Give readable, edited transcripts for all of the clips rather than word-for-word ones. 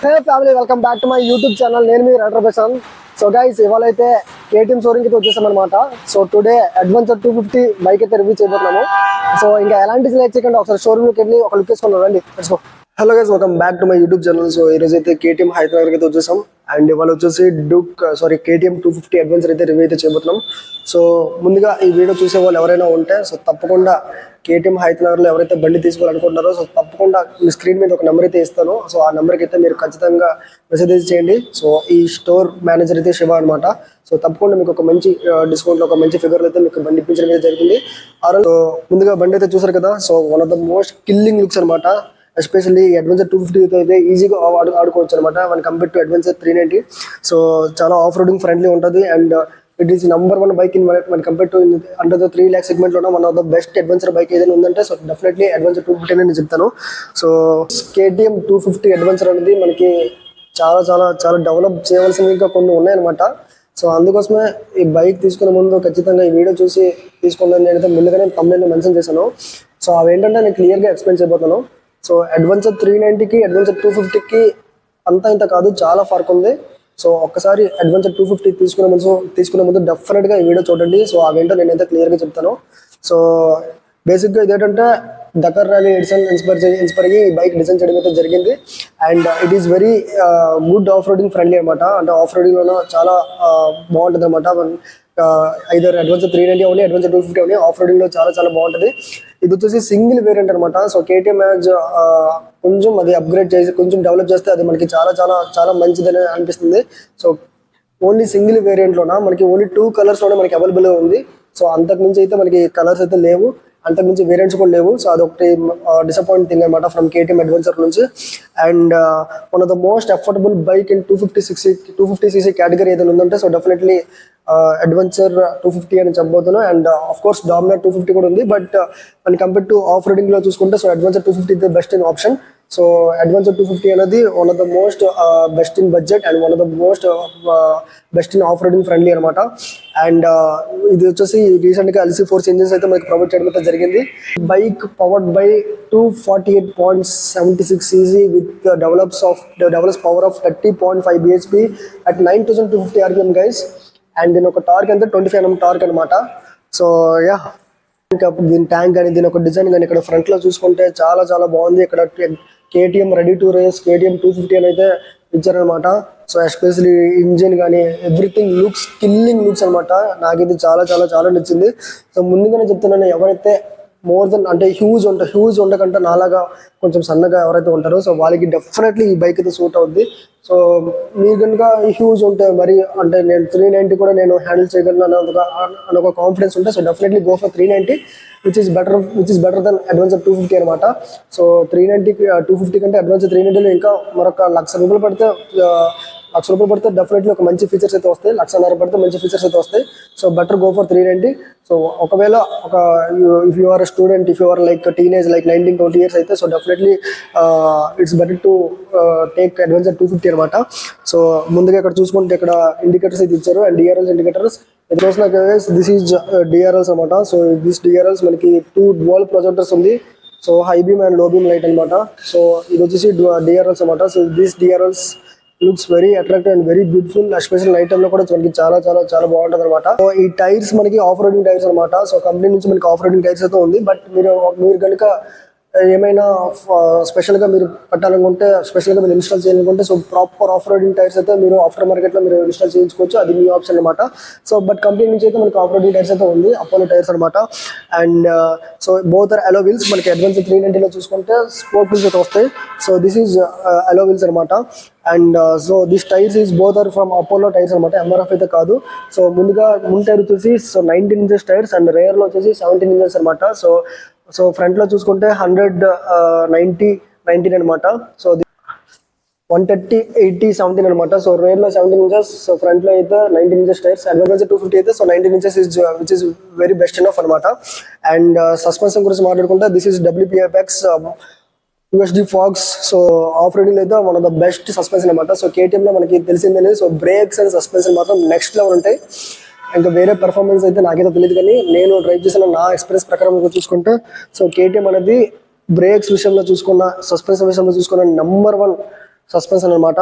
Hey family, welcome back to my YouTube channel. నేను మీ rider Prashanth. So guys, ఇవాళ అయితే KTM showroom కి వచ్చేసాం అనమాట. సో టుడే అడ్వెంచర్ 250 బైక్ అయితే రివ్యూ చేయబోతున్నాము. సో ఇంకా ఎలాంటి లైక్ చేయకుండా ఒకసారి షోరూమ్ కి వెళ్ళి ఒక లుక్ వేసుకున్నాం రండి. Hello guys, welcome back to my YouTube channel. So ఈ రోజు అయితే కేటీఎం హైదరాబాద్ అయితే వచ్చేసాం. అండ్ ఇవాళ వచ్చేసి కేటీఎం 250 అడ్వెంచర్ అయితే రివ్యూ అయితే చేయబోతున్నాం. సో ముందుగా ఈ వీడియో చూసే వాళ్ళు ఎవరైనా ఉంటే సో తప్పకుండా కేటీఎం హైదరాబాద్లో ఎవరైతే బండి తీసుకోవాలనుకుంటున్నారో సో తప్పకుండా మీ స్క్రీన్ మీద ఒక నెంబర్ అయితే ఇస్తాను. సో ఆ నెంబర్కి అయితే మీరు ఖచ్చితంగా మెసేజ్ చేయండి. సో ఈ స్టోర్ మేనేజర్ అయితే శివ అనమాట. సో తప్పకుండా మీకు ఒక మంచి డిస్కౌంట్లో ఒక మంచి ఫిగర్లో అయితే మీకు బండి ఇప్పించడం అయితే జరిగింది. సో ముందుగా బండి అయితే చూసారు కదా. So one of the most killing looks అనమాట. ఎస్పెషల్లీ అడ్వెంచర్ 250 అయితే ఈజీగా ఆడుకోవచ్చు అనమాట one compare to adventure 390. So చాలా ఆఫ్ రోడింగ్ ఫ్రెండ్లీ ఉంటుంది. And it is number 1 bike in one compare to under the 3 lakh segment లో one of the best adventure bike ఏదైనా ఉందంటే సో డెఫినెట్లీ అడ్వెంచర్ 250 అని నేను చెప్తాను. సో కేటీఎం 250 అడ్వెంచర్ అనేది మనకి చాలా చాలా చాలా డెవలప్ చేయవలసినవి ఇంకా కొన్ని ఉన్నాయన్నమాట. సో అందుకోసమే ఈ బైక్ తీసుకునే ముందు ఖచ్చితంగా ఈ వీడియో చూసి తీసుకున్నాను. నేనైతే ముందుగానే తమ్ముని మెన్షన్ చేశాను. సో అవి ఏంటంటే నేను క్లియర్గా ఎక్స్ప్లెయిన్ చేయబోతున్నాను. సో అడ్వెంచర్ 390కి అడ్వెంచర్ 250కి అంతా ఇంత కాదు, చాలా ఫర్క్ ఉంది. సో ఒక్కసారి అడ్వెంచర్ 250 తీసుకునే ముందు డెఫినెట్గా ఈ వీడియో చూడండి. సో అవేంటో నేనైతే క్లియర్గా చెప్తాను. సో బేసిక్గా ఇదేంటంటే డకర్ ర్యాలీ ఎడిషన్ ఇన్స్పైర్ అయ్యి ఈ బైక్ డిజైన్ చేయడం అయితే జరిగింది. And it is very good off roading friendly అనమాట. అంటే ఆఫ్ రోడింగ్లోనూ చాలా బాగుంటుంది అనమాట. ఐదర్ అడ్వెంచర్ 390 అవని అడ్వెంచర్ 250 అవని ఆఫ్ రోడింగ్లో చాలా చాలా బాగుంటుంది. ఇది వచ్చేసి సింగిల్ వేరియంట్ అనమాట. సో కేటీఎం కొంచెం అది అప్గ్రేడ్ చేసి కొంచెం డెవలప్ చేస్తే అది మనకి చాలా చాలా చాలా మంచిదని అనిపిస్తుంది. సో ఓన్లీ సింగిల్ వేరియంట్లోన మనకి ఓన్లీ 2 కలర్స్లోనే మనకి అవైలబుల్గా ఉంది. సో అంతకుమించి అయితే మనకి కలర్స్ అయితే లేవు, అంతకుమించి వేరియంట్స్ కూడా లేవు. సో అదొకటి డిసప్పాయింట్ థింగ్ అనమాట ఫ్రమ్ కేటీఎం అడ్వెంచర్ నుంచి. And one of the most affordable bike in 250cc category ఏదైనా ఉందంటే సో డెఫినెట్లీ అడ్వెంచర్ 250 అని చెప్పబోతున్నాను. అండ్ ఆఫ్ కోర్స్ డామినర్ 250 కూడా ఉంది. బట్ మన కంపేర్ టు ఆఫ్ రోడింగ్ లో చూసుకుంటే so adventure 250 is the best in option. So adventure 250 అనేది one of the most best in budget and one of the most best in of roading friendly అనమాట. And ఇది వచ్చేసి recent గా LC force engines అయితే మనకి provide చేయడం అయితే జరిగింది. Bike powered by 248.76cc with develops power of 30.5 bhp at 9250 rpm guys. And దీని ఒక టార్క్ అంటే 25 Nm టార్క్ అనమాట. సో యా, ఇంకా దీని ట్యాంక్ కానీ దీని ఒక డిజైన్ కానీ ఇక్కడ ఫ్రంట్ లో చూసుకుంటే చాలా చాలా బాగుంది. ఇక్కడ KTM ready to race KTM 250 అని అయితే ఇచ్చారనమాట. సో ఎస్పెషలీ ఇంజిన్ కానీ ఎవ్రీథింగ్ లుక్స్ కిల్లింగ్ లుక్స్ అనమాట. నాకు ఇది చాలా చాలా చాలా నచ్చింది. సో ముందుగానే చెప్తున్నాను, ఎవరైతే మోర్ దెన్ అంటే హ్యూజ్ ఉండకంటే నాలాగా కొంచెం సన్నగా ఎవరైతే ఉంటారో సో వాళ్ళకి డెఫినెట్లీ ఈ బైక్ అయితే సూట్ అవుద్ది. సో మీరు కనుక హ్యూజ్ ఉంటే మరి అంటే నేను 390 కూడా నేను హ్యాండిల్ చేయగలను అని ఒక కాన్ఫిడెన్స్ ఉంటే so definitely go for 390 which is better then adventure 250 అనమాట. సో 250 కంటే అడ్వెంచర్ 390లో ఇంకా మరొక ₹1,00,000 పడితే డెఫినెట్లీ ఒక మంచి ఫీచర్స్ అయితే వస్తాయి. ₹1,50,000 పడితే మంచి ఫీచర్స్ అయితే వస్తాయి. So better go for 390. So ఒకవేళ if you are student, if you are like teenage like 19-20 years అయితే so definitely it's better to take adventure 250 అనమాట. సో ముందుగా ఇక్కడ చూసుకుంటే ఇక్కడ ఇండికేటర్స్ అయితే ఇచ్చారు. అండ్ డిఆర్ఎల్స్ ఇండికేటర్స్ ఇది చూసిన దిస్ ఈజ్ డిఆర్ఎల్స్ అనమాట. సో దిస్ డిఆర్ఎల్స్ మనకి 2 డ్యువల్ ప్రొజెక్టర్స్ ఉంది. So high beam and low beam light అనమాట. సో ఇది వచ్చేసి డిఆర్ఎల్స్ అనమాట. So this DRLs looks very attractive and very beautiful. Special night time లో కూడా మనకి చాలా చాలా చాలా బాగుంటుంది అనమాట. సో ఈ టైర్స్ మనకి ఆఫ్ రోడింగ్ టైర్స్ అనమాట. సో కంపెనీ నుంచి మనకి ఆఫ్ రోడింగ్ టైర్స్ అయితే ఉంది. బట్ మీరు కనుక ఏమైనా స్పెషల్గా మీరు పెట్టాలనుకుంటే, స్పెషల్గా మీరు ఇన్స్టాల్ చేయాలనుకుంటే so proper off roading tyres అయితే మీరు ఆఫ్టర్ మార్కెట్లో మీరు ఇన్స్టాల్ చేయించుకోవచ్చు. అది మీ ఆప్షన్ అనమాట. సో బట్ కంపెనీ నుంచి అయితే మనకి ఆఫ్ రోడింగ్ టైర్స్ అయితే ఉంది, అపోలో టైర్స్ అనమాట. And so both are alloy wheels. మనకి అడ్వెంచర్ 390లో చూసుకుంటే స్పోర్ట్ వీల్స్ అయితే వస్తాయి. So this is alloy wheels అనమాట. And so this tyres is both are from Apollo tyres అనమాట, MRF అయితే కాదు. సో ముందు టైర్ వచ్చేసి so 19 inches tyres and rear లో వచ్చేసి 17 inches అనమాట. సో ఫ్రంట్ లో చూసుకుంటే 190-19 అనమాట. సో 130, 80, 17 అనమాట. సో రేర్ లో 17 inches, సో ఫ్రంట్ లో అయితే 19 inches టైర్స్. అడ్వెంచర్ 250 అయితే so 19 inches which is very best enough అనమాట. అండ్ సస్పెన్షన్ గురించి మాట్లాడుకుంటే this is WPFX USD Fox. So off roading అయితే one of the best suspension అనమాట. సో కేటీఎం లో మనకి తెలిసిందే. సో బ్రేక్స్ అండ్ సస్పెన్షన్ మాత్రం నెక్స్ట్ లెవెల్ ఉంటాయి. ఇంకా వేరే పెర్ఫార్మెన్స్ అయితే నాకైతే తెలియదు, కానీ నేను డ్రైవ్ చేసిన నా ఎక్స్పీరియన్స్ ప్రకారం చూసుకుంటే సో కేటీఎం అనేది బ్రేక్స్ విషయంలో చూసుకున్న, సస్పెన్షన్ విషయంలో చూసుకున్న నంబర్ 1 సస్పెన్షన్ అనమాట.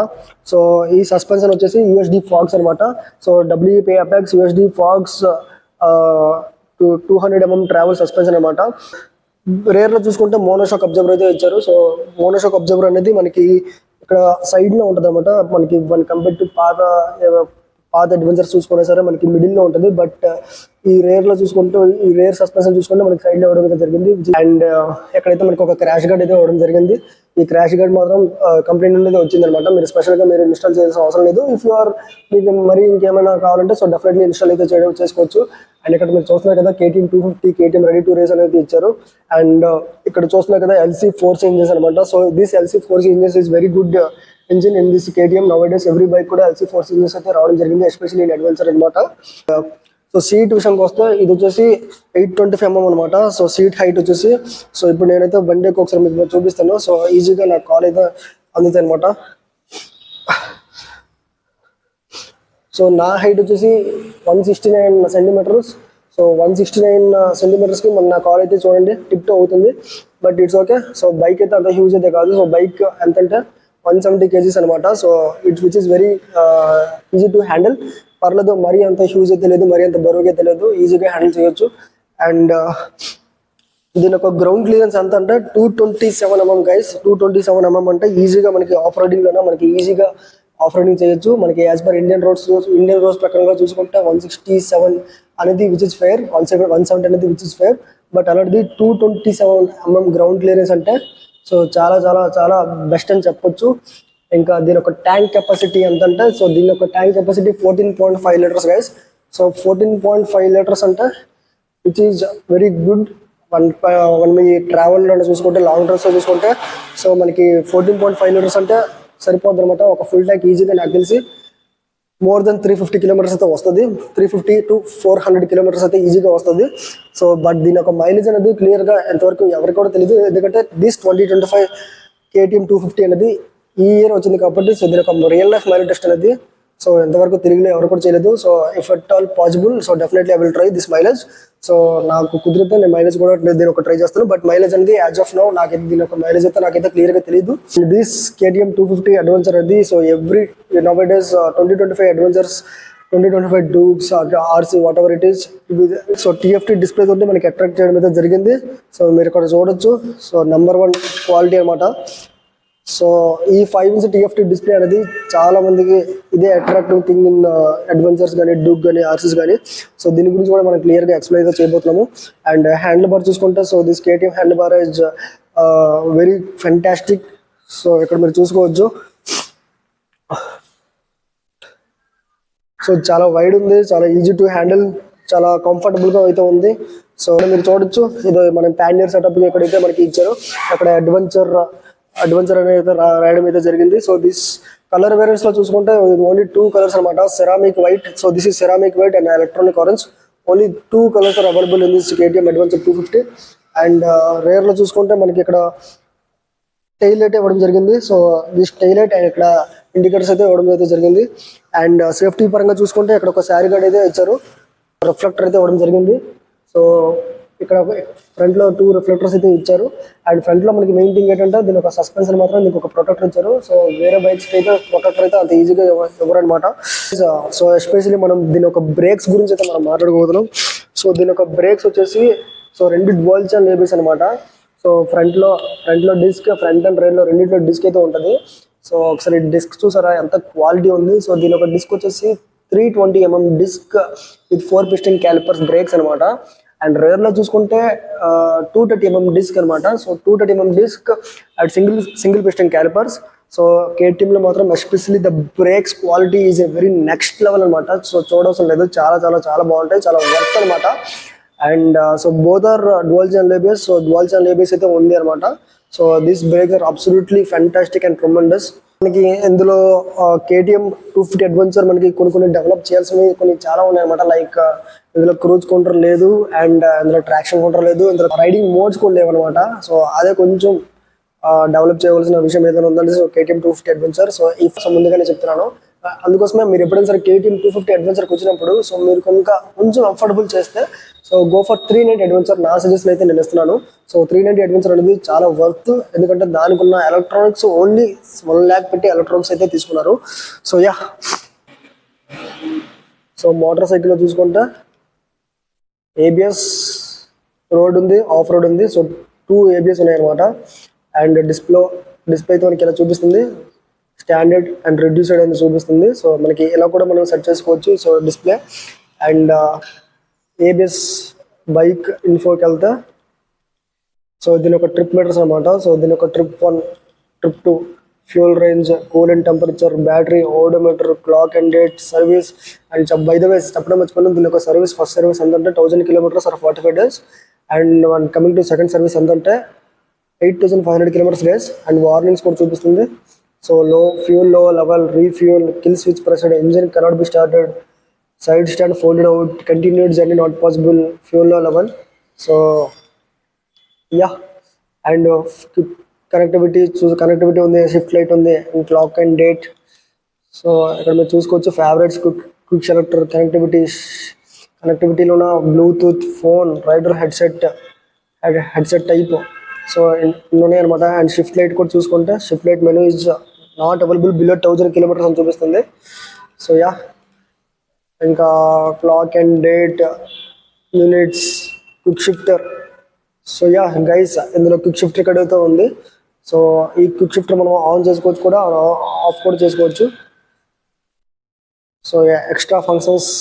సో ఈ సస్పెన్షన్ వచ్చేసి యూఎస్డి ఫాగ్స్ అనమాట. So WP apex USD forks 200 mm travel suspension అనమాట. రేర్ లో చూసుకుంటే మోనోషాక్ అబ్జర్వర్ అయితే ఇచ్చారు. సో మోనోషాక్ అబ్జర్వర్ అనేది మనకి ఇక్కడ సైడ్ లో ఉంటుంది అనమాట. మనకి కంపేర్ టు పాత అడ్వెంచర్స్ చూసుకున్నా సరే మనకి మిడిల్ లో ఉంటుంది. బట్ ఈ రేర్ లో చూసుకుంటూ ఈ రేర్ సస్పెన్షన్ చూసుకుంటే మనకి సైడ్ లో ఇవ్వడం అయితే జరిగింది. అండ్ ఎక్కడైతే మనకి ఒక క్రాష్ గార్డ్ అయితే ఇవ్వడం జరిగింది. ఈ క్రాష్ గార్డ్ మాత్రం కంపెనీ నుండి వచ్చింది అనమాట. మీరు స్పెషల్ గా మీరు ఇన్స్టాల్ చేయాల్సిన అవసరం లేదు. ఇఫ్ యూ ఆర్ మీకు మరి ఇంకేమైనా కావాలంటే సో డెఫినెట్లీ ఇన్స్టాల్ అయితే చేసుకోవచ్చు. అండ్ ఇక్కడ మీరు చూస్తున్నారు కదా KTM 250 KTM ready to race అనేది ఇచ్చారు. అండ్ ఇక్కడ చూస్తున్నారు కదా LC4C ఇంజిన్స్ అనమాట. సో దిస్ LC4C engines is very good engine in this KTM. Nowadays every bike కూడా LC4C ఇంజిన్స్ అయితే రావడం జరిగింది, ఎస్పెషల్లీ ఇన్ అడ్వెంచర్ అనమాట. సో సీట్ విషయానికి వస్తే ఇది వచ్చేసి 825 mm అనమాట. సో సీట్ హైట్ వచ్చేసి సో ఇప్పుడు నేనైతే బండి ఒకసారి మీకు చూపిస్తాను. సో ఈజీగా నాకు కాల్ అయితే అందుతాయి అనమాట. సో నా హైట్ వచ్చేసి 169 సెంటీమీటర్స్. సో 169 సెంటీమీటర్స్కి నా కాల్ అయితే చూడండి టిప్ అవుతుంది. But it's okay. So bike అయితే అంత హ్యూజ్ అయితే కాదు. సో బైక్ ఎంత అంటే 170 kgs అనమాట. So which is very easy to handle. పర్లేదు, మరీ అంత హ్యూజ్ అయితే లేదు, మరీ అంత బరువుగా అయితే లేదు, ఈజీగా హ్యాండిల్ చేయొచ్చు. అండ్ దీని ఒక గ్రౌండ్ క్లియరెన్స్ ఎంత అంటే 227 mm గైస్. 227 mm అంటే ఈజీగా మనకి ఆఫ్ రోడింగ్ లోనే మనకి ఈజీగా ఆఫ్ రోడింగ్ చేయొచ్చు. మనకి యాజ్ పర్ ఇండియన్ రోడ్స్ ప్రకారంగా చూసుకుంటే 167 అనేది విచ్ ఇస్ ఫెయిర్, 170 అనేది విచ్ ఇస్ ఫెయిర్. బట్ అలాంటిది 227 mm గ్రౌండ్ క్లియరెన్స్ అంటే సో చాలా చాలా చాలా బెస్ట్ అని చెప్పొచ్చు. ఇంకా దీని ఒక ట్యాంక్ కెపాసిటీ ఎంత అంటే సో దీని ఒక tank capacity 14.5 litres guys. So 14.5 litres అంటే విచ్ ఈజ్ వెరీ గుడ్. మనం ఈ ట్రావెల్లో చూసుకుంటే లాంగ్ డ్రైవ్స్ చూసుకుంటే సో మనకి 14.5 లీటర్స్ అంటే సరిపోద్ది అనమాట. ఒక ఫుల్ ట్యాంక్ ఈజీగా నాకు తెలిసి మోర్ దెన్ 350 కిలోమీటర్స్ అయితే వస్తుంది. 350 to 400 కిలోమీటర్స్ అయితే ఈజీగా వస్తుంది. సో బట్ దీని ఒక మైలేజ్ అనేది క్లియర్గా ఎంతవరకు ఎవరికి కూడా తెలియదు. ఎందుకంటే దిస్ 2025 KTM 250 అనేది ఈ ఇయర్ వచ్చింది కాబట్టి సో దీని ఒక రియల్ లైఫ్ మైలేజ్ టెస్ట్ అనేది సో ఎంతవరకు తెలుగులో ఎవరు కూడా చేయలేదు. So if at all possible so definitely I will try this mileage. So నాకు కుదిరితే నేను మైలేజ్ కూడా దీని ఒక ట్రై చేస్తాను. బట్ మైలేజ్ అనేది యాజ్ ఆఫ్ నౌ నాకైతే దీని ఒక మైలేజ్ అయితే నాకైతే క్లియర్గా తెలియదు. దిస్ KTM 250 అడ్వెంచర్ అది so every now days 2025 adventures 2025 డూక్స్ RC what ever it is so TFT display తోటి మనకి అట్రాక్ట్ చేయడం అయితే జరిగింది. సో మీరు ఇక్కడ చూడొచ్చు. సో #1 క్వాలిటీ అనమాట. సో ఈ 5-inch TFT డిస్ప్లే అనేది చాలా మందికి ఇదే అట్రాక్టివ్ థింగ్ ఇన్ అడ్వెంచర్స్ కానీ డూక్ కానీ RCs కానీ. సో దీని గురించి కూడా మనం క్లియర్గా ఎక్స్ప్లెయిన్ అయితే చేయబోతున్నాము. అండ్ హ్యాండిల్ బార్ చూసుకుంటే so this KTM handle bar is very fantastic. So ఇక్కడ మీరు చూసుకోవచ్చు. సో చాలా వైడ్ ఉంది, చాలా ఈజీ టు హ్యాండిల్, చాలా కంఫర్టబుల్గా అయితే ఉంది. సో మీరు చూడొచ్చు. ఇది మనం ప్యానియర్ సెటప్ ఎక్కడైతే మనకి ఇచ్చారో అక్కడ అడ్వెంచర్ అనేది రాయడం అయితే జరిగింది. సో దిస్ కలర్ వేరియంట్స్ లో చూసుకుంటే ఓన్లీ 2 కలర్స్ అనమాట. Ceramic white, so this is ceramic white and electronic orange. Only 2 colours are available in this KTM adventure 250. And rear లో చూసుకుంటే మనకి ఇక్కడ టైల్ లైట్ ఇవ్వడం జరిగింది. So this tail light and ఇక్కడ ఇండికేటర్స్ అయితే ఇవ్వడం అయితే జరిగింది. అండ్ సేఫ్టీ పరంగా చూసుకుంటే ఇక్కడ ఒక శారీ గార్డ్ అయితే ఇచ్చారు, రిఫ్లెక్టర్ అయితే ఇవ్వడం జరిగింది. సో ఇక్కడ ఫ్రంట్ లో 2 రిఫ్లెక్టర్స్ అయితే ఇచ్చారు. అండ్ ఫ్రంట్ లో మనకి మెయిన్ థింగ్ ఏంటంటే దీని ఒక సస్పెన్షన్ మాత్రం దీనికి ఒక ప్రొటెక్టర్ ఇచ్చారు. సో వేరే బైక్స్ అయితే ప్రొటెక్టర్ అయితే అంత ఈజీగా ఇవ్వరు అనమాట. సో ఎస్పెషల్లీ మనం దీని ఒక బ్రేక్స్ గురించి అయితే మనం మాట్లాడుకోబోతున్నాం. సో దీని ఒక బ్రేక్స్ వచ్చేసి సో 2 డ్యూయల్ ఛానల్ ABS అనమాట. సో ఫ్రంట్ లో డిస్క్, ఫ్రంట్ అండ్ రైట్ లో రెండింటిలో డిస్క్ అయితే ఉంటుంది. సో ఒకసారి డిస్క్ చూసారా ఎంత క్వాలిటీ ఉంది. సో దీని ఒక డిస్క్ వచ్చేసి 320 mm disc with 4 piston calipers brakes అనమాట. అండ్ రేర్ లో చూసుకుంటే 230 mm డిస్క్ అనమాట. So 230 mm disc and single piston calipers. So KTM లో మాత్రం especially the brakes quality is a very next level అనమాట. సో చూడవలసిన లేదు, చాలా చాలా చాలా బాగుంటాయి, చాలా వర్త్ అనమాట. And so both are dual channel ABS. So dual channel ABS అయితే ఉంది అనమాట. So this brakes are absolutely fantastic and tremendous. మనకి ఇందులో KTM 250 అడ్వెంచర్ మనకి కొన్ని డెవలప్ చేయాల్సినవి కొన్ని చాలా ఉన్నాయి అనమాట. లైక్ ఇందులో క్రూజ్ కౌంటర్ లేదు, అండ్ ఇందులో ట్రాక్షన్ కౌంటర్ లేదు, ఇందులో రైడింగ్ మోడ్స్ కూడా లేవు అనమాట. సో అదే కొంచెం డెవలప్ చేయవలసిన విషయం ఏదైనా ఉందంటే సో KTM 250 అడ్వెంచర్. సో ఈ ముందుగానే చెప్తున్నాను. అందుకోసమే మీరు ఎప్పుడైనా సరే KTM 250 అడ్వెంచర్కి వచ్చినప్పుడు సో మీరు కొంచెం కంఫర్టబుల్ చేస్తే సో గో ఫర్ 390 అడ్వెంచర్ నా సజెషన్ అయితే నేను ఇస్తున్నాను. సో 390 అడ్వెంచర్ అనేది చాలా వర్త్, ఎందుకంటే దానికి ఉన్న ఎలక్ట్రానిక్స్ ఓన్లీ 1 lakh పెట్టి ఎలక్ట్రానిక్స్ అయితే తీసుకున్నారు. సో యా, సో మోటార్ సైకిల్లో చూసుకుంటే ఏబిఎస్ రోడ్ ఉంది, ఆఫ్ రోడ్ ఉంది. సో 2 ABS ఉన్నాయి అనమాట. అండ్ డిస్ప్లే అయితే మనకి ఇలా చూపిస్తుంది, స్టాండర్డ్ అండ్ రిడ్యూస్డ్ అని చూపిస్తుంది. సో మనకి ఇలా కూడా మనం సెట్ చేసుకోవచ్చు. So display and ABS bike ఇన్ఫోకి వెళ్తే, సో దీని ఒక ట్రిప్ మీటర్స్ అనమాట. సో దీని ఒక trip 1, trip 2, fuel range, coolant temperature, battery, odometer, clock and date, service. And by the way చెప్పడం మర్చిపోయినా, దీని ఒక సర్వీస్ ఫస్ట్ సర్వీస్ ఎంతంటే 1000 kilometers or 45 days. And coming to second service ఎంతంటే 8500 kilometers డేస్. అండ్ వార్నింగ్స్ కూడా చూపిస్తుంది. So fuel low level, refuel, kill switch pressed, engine cannot be started, side stand folded out, continued journey not possible, fuel low level. So yeah, and connectivity ఉంది, shift light ఉంది, and clock and date. So ఇక్కడ మీరు చూసుకోవచ్చు favourites, quick selector, కనెక్టివిటీలోన bluetooth, phone, rider headset type. So ఉన్నాయి అనమాట. And shift light కూడా చూసుకుంటే, shift light menu is not available below 1000 kilometers అని చూపిస్తుంది. సో యా, ఇంకా clock and date, units, quick shifter. So yeah guys, ఇందులో quick shifter ఇక్కడైతే ఉంది. సో ఈ క్విక్ షిఫ్టర్ మనం ఆన్ చేసుకోవచ్చు కూడా, ఆఫ్ కూడా చేసుకోవచ్చు. So extra functions.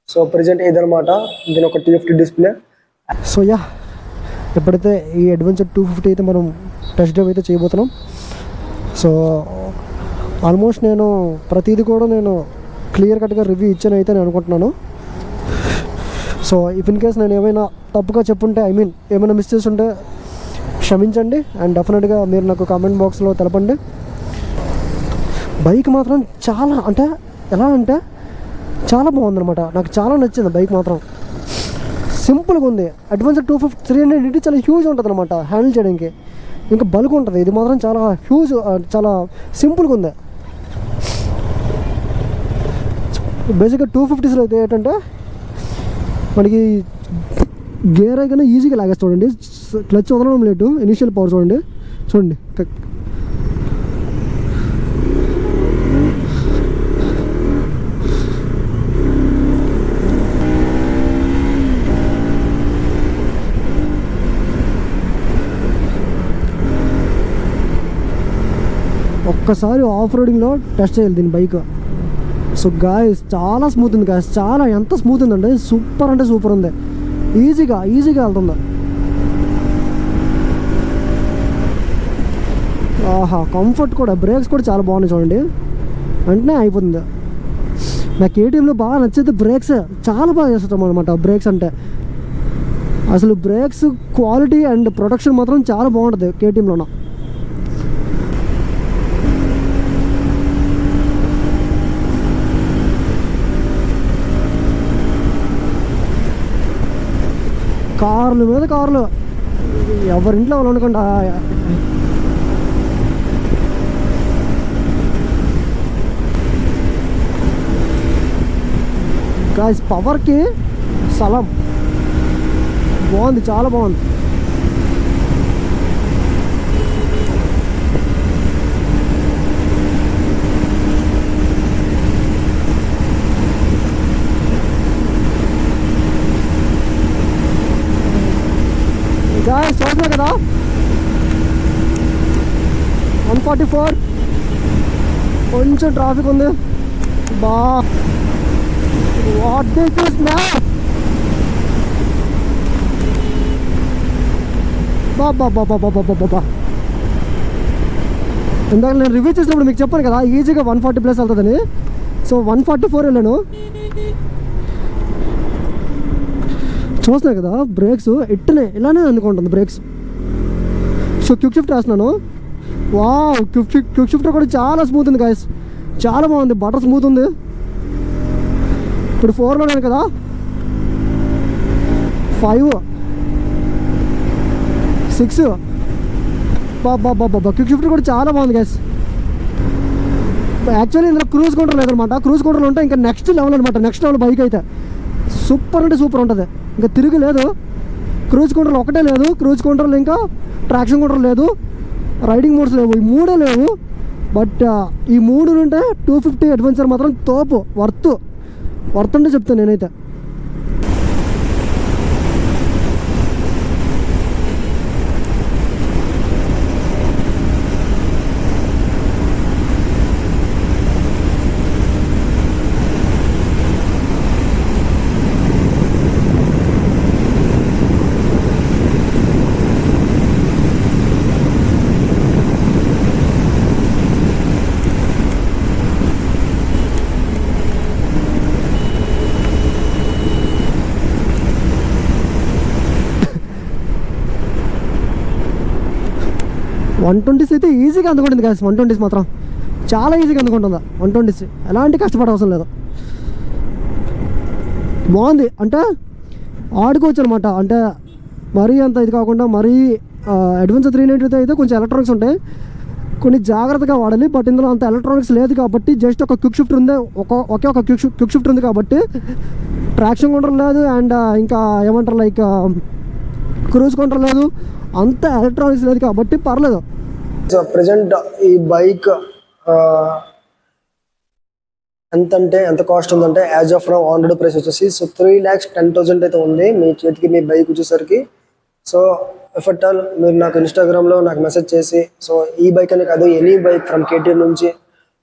So present ఇదనమాట దీని ఒక TFT డిస్ప్లే. సో యా, ఎప్పుడైతే ఈ అడ్వెంచర్ 250 అయితే మనం టెస్ట్ డ్రైవ్ అయితే చేయబోతున్నాం. సో ఆల్మోస్ట్ నేను ప్రతిదీ కూడా నేను క్లియర్ కట్గా రివ్యూ ఇచ్చాను అయితే నేను అనుకుంటున్నాను. సో ఇఫ్ ఇన్ కేస్ నేను ఏమైనా తప్పుగా చెప్పుంటే, ఏమైనా మిస్ చేస్తుంటే క్షమించండి. అండ్ డెఫినెట్గా మీరు నాకు కామెంట్ బాక్స్లో తెలపండి. బైక్ మాత్రం చాలా ఎలా అంటే చాలా బాగుందన్నమాట. నాకు చాలా నచ్చింది బైక్ మాత్రం. సింపుల్గా ఉంది. అడ్వెంచర్ 250 300 చాలా హ్యూజ్ ఉంటుంది అనమాట హ్యాండిల్ చేయడానికి, ఇంకా బల్క్ ఉంటుంది. ఇది మాత్రం చాలా హ్యూజ్, చాలా సింపుల్గా ఉంది. బేసిక్గా 250sలో అయితే ఏంటంటే మనకి గేర్ అయినా ఈజీగా లాగేసి చూడండి, క్లచ్ వదలడం లేదు. ఇనిషియల్ పవర్ చూడండి. ఒక్కసారి ఆఫ్ రోడింగ్లో టెస్ట్ చేయాలి దీని బైక్. సో గాయస్ చాలా స్మూత్ ఉంది గాయస్, చాలా ఎంత స్మూత్ ఉందంటే సూపర్ అంటే సూపర్ ఉంది. ఈజీగా వెళ్తుంది. ఆహా, కంఫర్ట్ కూడా, బ్రేక్స్ కూడా చాలా బాగున్నాయి చూడండి, వెంటనే అయిపోతుంది. నాకు KTMలో బాగా నచ్చేది బ్రేక్స్, చాలా బాగా చేస్తాం అనమాట బ్రేక్స్ అంటే. అసలు బ్రేక్స్ క్వాలిటీ అండ్ ప్రొటెక్షన్ మాత్రం చాలా బాగుంటుంది KTMలోన. కార్లు మీద కార్లు, ఎవరింట్లో వాళ్ళు అనుకుంటా. గాయ్స్ పవర్కి సలాం, బాగుంది, చాలా బాగుంది. గాయ్స్ చూస్తున్నా కదా 144, కొంచెం ట్రాఫిక్ ఉంది. వాట్ దిస్ మ్యాప్, బాబా. ఇందాక నేను రివ్యూ చేసినప్పుడు మీకు చెప్పాను కదా ఈజీగా 140+ వెళ్తుందని. సో 144 వెళ్ళాను. చూస్తున్నా కదా బ్రేక్స్ ఇలానే అందుకుంటుంది బ్రేక్స్. సో క్విక్ షిఫ్ట్ వేస్తున్నాను. వావ్, క్విక్ షిఫ్ట్ కూడా చాలా స్మూత్ ఉంది గాయస్, చాలా బాగుంది, బటర్ స్మూత్ ఉంది. ఇప్పుడు 4లో నేను కదా 5, 6, బాబా. క్విక్ షిఫ్ట్ కూడా చాలా బాగుంది గాయస్. యాక్చువల్లీ ఇందులో క్రూజ్ కంట్రోల్ లేదనమాట. క్రూజ్ కంట్రోల్ ఉంటే ఇంకా నెక్స్ట్ లెవెల్ అనమాట. నెక్స్ట్ లెవెల్ బైక్ అయితే సూపర్ అంటే సూపర్ ఉంటుంది, ఇంకా తిరిగి లేదు. క్రూజ్ కంట్రోల్ ఒకటే లేదు, క్రూజ్ కంట్రోల్ ఇంకా ట్రాక్షన్ కంట్రోల్ లేదు, రైడింగ్ మోడ్స్ లేవు, ఈ మూడే లేవు. బట్ ఈ మూడు ఉంటే 250 అడ్వెంచర్ మాత్రం తోపు, వర్త్ అంటే చెప్తాను నేనైతే. వన్ 120s అయితే ఈజీగా అందుకుంటుంది కదా. 120s మాత్రం చాలా ఈజీగా అందుకుంటుందా 120s, ఎలాంటి కష్టపడే అవసరం లేదు. బాగుంది అంటే ఆడుకోవచ్చు అనమాట. అంటే మరీ అంత ఇది కాకుండా మరీ అడ్వెంచర్ 390 అయితే కొంచెం ఎలక్ట్రానిక్స్ ఉంటాయి, కొన్ని జాగ్రత్తగా వాడాలి. బట్ ఇందులో అంత ఎలక్ట్రానిక్స్ లేదు కాబట్టి జస్ట్ ఒక క్విక్ షిఫ్ట్ ఉంది, ఒకే ఒక క్విక్ షిఫ్ట్ ఉంది కాబట్టి ట్రాక్షన్ కంట్రోల్ లేదు, అండ్ ఇంకా ఏమంటారు లైక్ క్రూజ్ కంట్రోల్ లేదు, అంత ఎలక్ట్రానిక్స్ లేదు కాబట్టి పర్లేదు. సో ప్రజెంట్ ఈ బైక్ ఎంత కాస్ట్ ఉందంటే as of now on road price వచ్చేసి సో 3,10,000 అయితే ఉంది మీ చేతికి మీ బైక్ వచ్చేసరికి. సో ఇఫ్ అట్ ఆల్ మీరు నాకు ఇన్స్టాగ్రామ్లో నాకు మెసేజ్ చేసి, సో ఈ బైక్ అనే కాదు ఎనీ బైక్ ఫ్రమ్ కేటీఎం నుంచి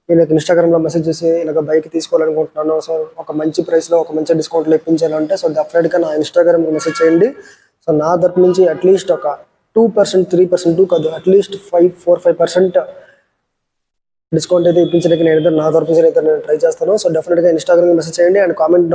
నేను నాకు ఇన్స్టాగ్రామ్లో మెసేజ్ చేసి ఇలాగ బైక్ తీసుకోవాలనుకుంటున్నాను, సో ఒక మంచి ప్రైస్లో ఒక మంచి డిస్కౌంట్లో ఇప్పించాలంటే సో డెఫినెట్గా నా ఇన్స్టాగ్రామ్కి మెసేజ్ చేయండి. సో నా తరపు నుంచి అట్లీస్ట్ ఒక 2%, 3% కాదు, అట్లీస్ట్ 4-5% డిస్కౌంట్ అయితే ఇప్పించడానికి నేను నా తరపు నుంచి అయితే నేను ట్రై చేస్తాను. సో డెఫినెట్గా ఇన్స్టాగ్రామ్కి మెసేజ్ చేయండి అండ్ కామెంట్